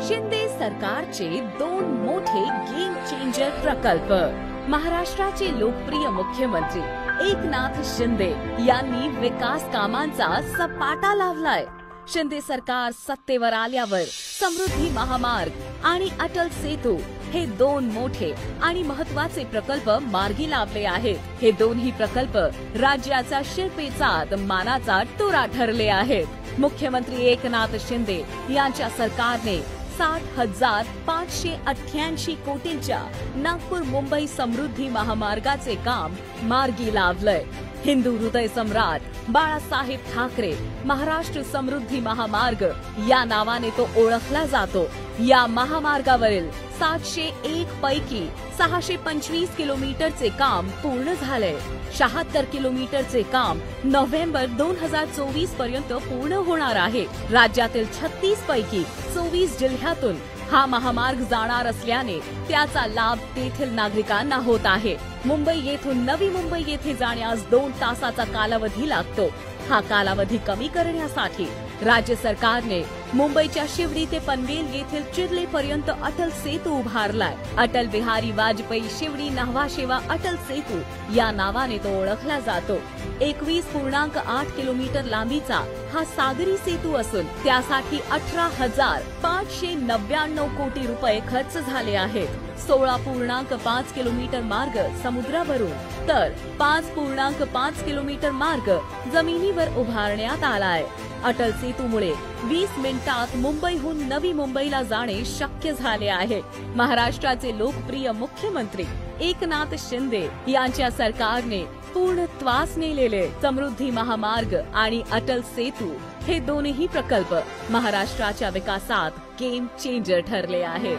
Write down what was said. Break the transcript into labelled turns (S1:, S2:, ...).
S1: शिंदे सरकारचे दोन मोठे गेम चेंजर प्रकल्प। महाराष्ट्राचे लोकप्रिय मुख्यमंत्री एकनाथ शिंदे यांनी विकास कामांचा सपाटा लावलाय। शिंदे सरकार सत्तेवर आल्यावर समृद्धी महामार्ग आणि अटल सेतू हे दोन मोठे आणि महत्त्वाचे प्रकल्प मार्गी लावले आहेत। हे दोन्ही प्रकल्प राज्याचा शिल्पेचा मानाचा तुरा ठरले आहेत। मुख्यमंत्री एकनाथ शिंदे यांच्या सरकारने 60,588 कोटींच्या नागपूर मुंबई समृद्धी महामार्गाचे काम मार्गी लावलंय। हिंदू हृदय सम्राट बाळासाहेब ठाकरे महाराष्ट्र समृद्धी महामार्ग या नावाने तो ओळखला जातो। या महामार्गावरील 701 पैकी 625 किलोमीटरचे काम पूर्ण झाले। 76 किलोमीटरचे काम नोव्हेंबर 2024 पर्यंत पूर्ण होणार आहे। राज्यातील 36 पैकी 24 जिल्ह्यातून हा महामार्ग जाणार असल्याने त्याचा लाभ तेथील नागरिकांना होत आहे। मुंबई येथून नवी मुंबई येथे जाण्यास 2 तासाचा कालावधी लागतो। हा कालावधी कमी करण्यासाठी राज्य सरकारने मुंबईच्या शिवडी ते पनवेल येथील चिर्लेपर्यंत अटल सेतू उभारलाय। अटल बिहारी वाजपेयी शिवडी न्हावा शेवा अटल सेतू या नावाने तो ओळखला जातो। 21.8 किलोमीटर लांबीचा हा सागरी सेतू असून त्यासाठी 18,599 कोटी रुपये खर्च झाले आहेत। 16.5 किलोमीटर मार्ग समुद्रावरून तर 5.5 किलोमीटर मार्ग जमिनीवर उभारण्यात आलाय। अटल सेतूमुळे 20 मिनिटात मुंबईहून नवी मुंबईला जाणे शक्य झाले आहे। महाराष्ट्राचे लोकप्रिय मुख्यमंत्री एकनाथ शिंदे यांच्या सरकारने पूर्णत्वास नेलेले समृद्धी महामार्ग आणि अटल सेतू हे दोन्ही प्रकल्प महाराष्ट्राच्या विकासात गेम चेंजर ठरले आहेत।